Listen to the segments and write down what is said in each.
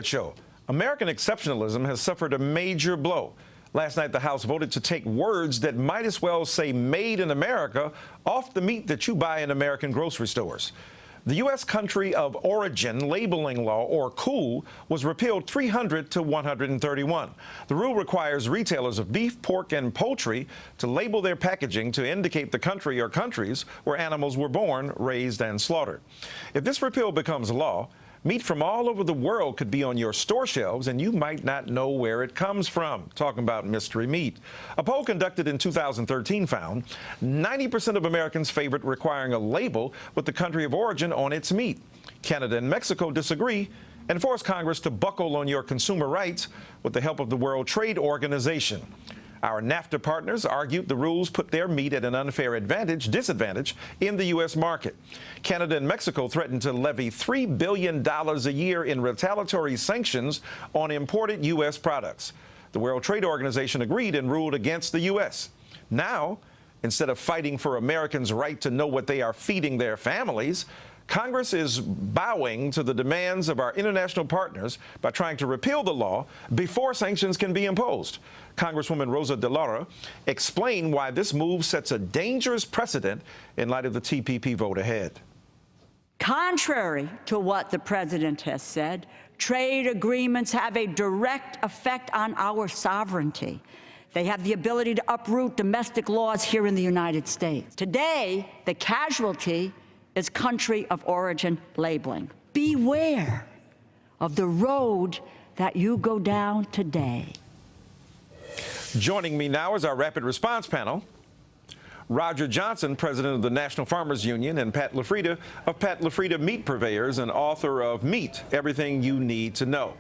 Show. American exceptionalism has suffered a major blow. Last night, the House voted to take words that might as well say "Made in America" off the meat that you buy in American grocery stores. The U.S. country of origin labeling law, or COOL, was repealed 300 to 131. The rule requires retailers of beef, pork, and poultry to label their packaging to indicate the country or countries where animals were born, raised, and slaughtered. If this repeal becomes law, meat from all over the world could be on your store shelves, and you might not know where it comes from. Talking about mystery meat. A poll conducted in 2013 found 90% of Americans favored requiring a label with the country of origin on its meat. Canada and Mexico disagree and force Congress to buckle on your consumer rights with the help of the World Trade Organization. Our NAFTA partners argued the rules put their meat at an unfair disadvantage in the U.S. market. Canada and Mexico threatened to levy $3 billion a year in retaliatory sanctions on imported U.S. products. The World Trade Organization agreed and ruled against the U.S. Now, instead of fighting for Americans' right to know what they are feeding their families, Congress is bowing to the demands of our international partners by trying to repeal the law before sanctions can be imposed. Congresswoman Rosa DeLauro explained why this move sets a dangerous precedent in light of the TPP vote ahead. Contrary to what the president has said, trade agreements have a direct effect on our sovereignty. They have the ability to uproot domestic laws here in the United States. Today, the casualty is country of origin labeling. Beware of the road that you go down today. Joining me now is our rapid response panel. Roger Johnson, president of the National Farmers Union, and Pat LaFrieda of Pat LaFrieda Meat Purveyors and author of Meat, Everything You Need to Know.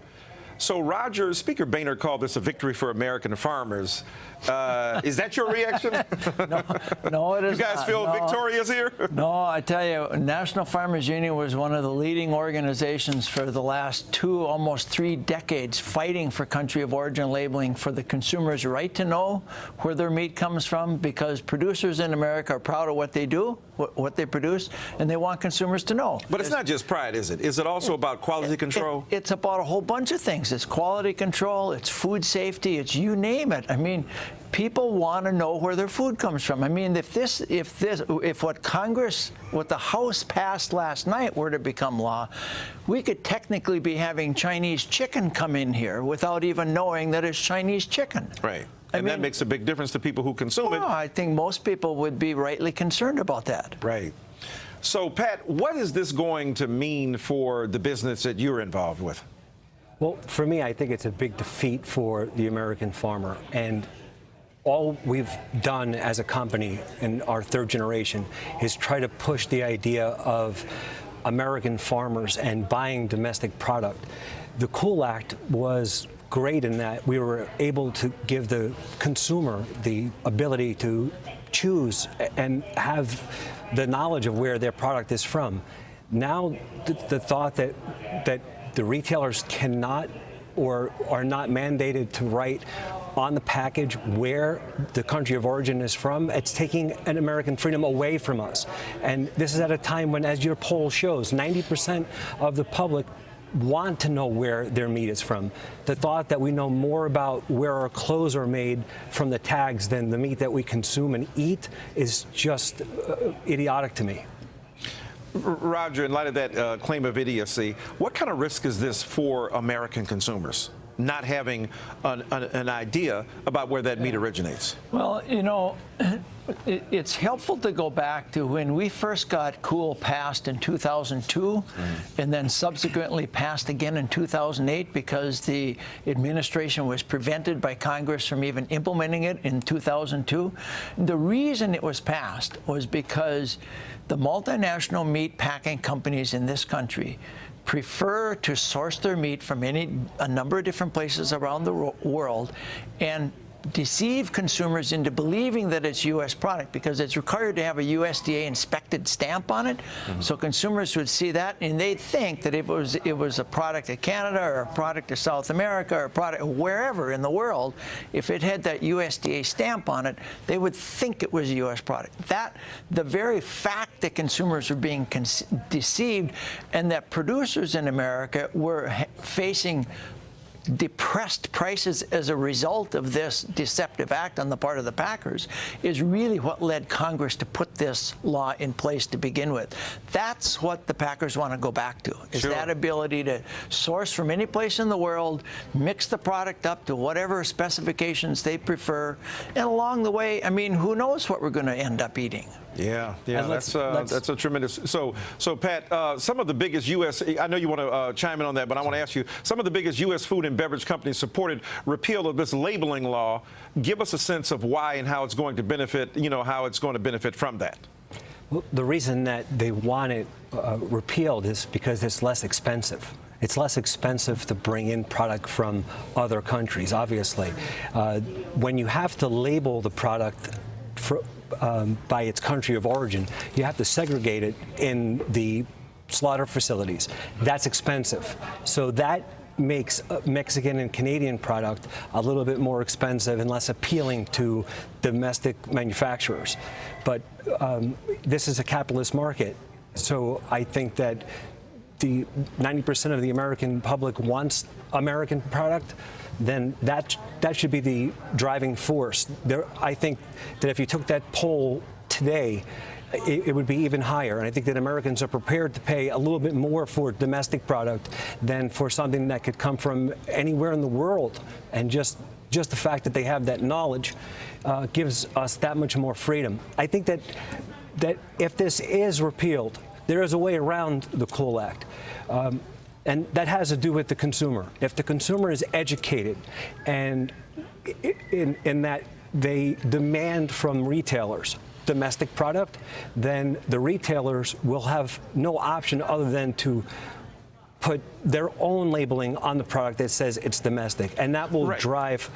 So, Roger, Speaker Boehner called this a victory for American farmers. Is that your reaction? No, it is not. You guys feel victorious here? No, I tell you, National Farmers Union was one of the leading organizations for the last almost 3 decades, fighting for country of origin labeling, for the consumer's right to know where their meat comes from, because producers in America are proud of what they do, what they produce, and they want consumers to know. But it's not just pride, is it? Is it also about quality control? It's about a whole bunch of things. It's quality control, it's food safety, it's you name it. I mean, people want to know where their food comes from. I mean, if what the House passed last night were to become law, we could technically be having Chinese chicken come in here without even knowing that it's Chinese chicken. Right. And that makes a big difference to people who consume it. I think most people would be rightly concerned about that. Right. So, Pat, what is this going to mean for the business that you're involved with? Well, for me, I think it's a big defeat for the American farmer. And all we've done as a company in our 3rd generation is try to push the idea of American farmers and buying domestic product. The COOL Act was great in that we were able to give the consumer the ability to choose and have the knowledge of where their product is from. Now, the thought that the retailers cannot or are not mandated to write on the package where the country of origin is from, it's taking an American freedom away from us. And this is at a time when, as your poll shows, 90% of the public want to know where their meat is from. The thought that we know more about where our clothes are made from the tags than the meat that we consume and eat is just idiotic to me. Roger, in light of that claim of idiocy, what kind of risk is this for American consumers, not having an idea about where that meat originates? Well, you know, it's helpful to go back to when we first got COOL passed in 2002, and then subsequently passed again in 2008 because the administration was prevented by Congress from even implementing it in 2002. The reason it was passed was because the multinational meat packing companies in this country prefer to source their meat from a number of different places around the world, and deceive consumers into believing that it's U.S. product because it's required to have a USDA inspected stamp on it. So consumers would see that and they'd think that it was a product of Canada or a product of South America or a product wherever in the world. If it had that USDA stamp on it, they would think it was a U.S. product. The very fact that consumers were being deceived and that producers in America were facing depressed prices as a result of this deceptive act on the part of the packers is really what led Congress to put this law in place to begin with. That's what the packers want to go back to, is that ability to source from any place in the world, mix the product up to whatever specifications they prefer, and along the way, I mean, who knows what we're going to end up eating. Yeah, that's a tremendous. So Pat, some of the biggest U.S. I know you want to chime in on that, but I want to ask you, some of the biggest U.S. food and beverage companies supported repeal of this labeling law. Give us a sense of why and how it's going to benefit. How it's going to benefit from that. Well, the reason that they want it repealed is because it's less expensive. It's less expensive to bring in product from other countries, obviously. When you have to label the product by its country of origin, you have to segregate it in the slaughter facilities. That's expensive. So that makes Mexican and Canadian product a little bit more expensive and less appealing to domestic manufacturers. But this is a capitalist market, so I think that the 90% of the American public wants American product, then that should be the driving force. I think that if you took that poll today, it would be even higher. And I think that Americans are prepared to pay a little bit more for domestic product than for something that could come from anywhere in the world. And just the fact that they have that knowledge gives us that much more freedom. I think that if this is repealed, there is a way around the Coal Act. And that has to do with the consumer. If the consumer is educated and in that they demand from retailers domestic product, then the retailers will have no option other than to put their own labeling on the product that says it's domestic. And that will drive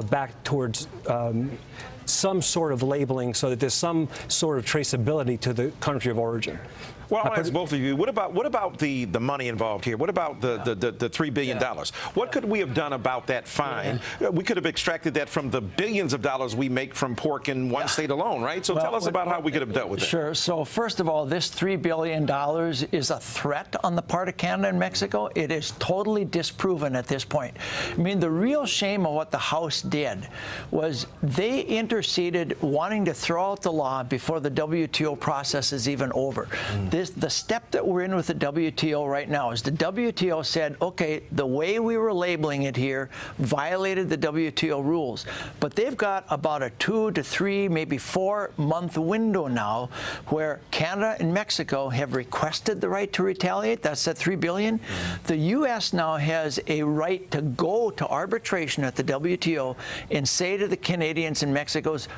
back towards some sort of labeling so that there's some sort of traceability to the country of origin. Well, I want to ask both of you, what about the money involved here? What about the $3 billion? What could we have done about that fine? We could have extracted that from the billions of dollars we make from pork in one state alone, right? So tell us about how we could have dealt with it. Sure. So first of all, this $3 billion is a threat on the part of Canada and Mexico. It is totally disproven at this point. I mean, the real shame of what the House did was they interceded wanting to throw out the law before the WTO process is even over. The step that we're in with the WTO right now is the WTO said, okay, the way we were labeling it here violated the WTO rules. But they've got about a 2 to 3, maybe 4-month window now where Canada and Mexico have requested the right to retaliate. That's that $3 billion. The U.S. now has a right to go to arbitration at the WTO and say to the Canadians and Mexicans,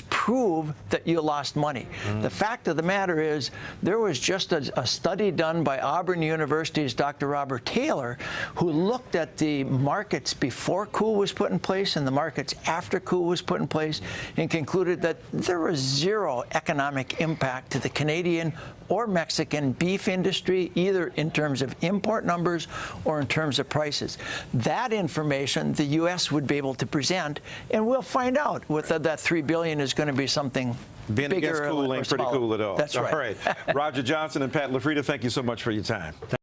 prove that you lost money. The fact of the matter is there was just a study done by Auburn University's Dr. Robert Taylor who looked at the markets before COOL was put in place and the markets after COOL was put in place and concluded that there was zero economic impact to the Canadian or Mexican beef industry, either in terms of import numbers or in terms of prices. That information the U.S. would be able to present, and we'll find out whether that $3 billion is going to be something being bigger against COOL ain't pretty cool at all. That's right. All right. Roger Johnson and Pat LaFrieda, thank you so much for your time.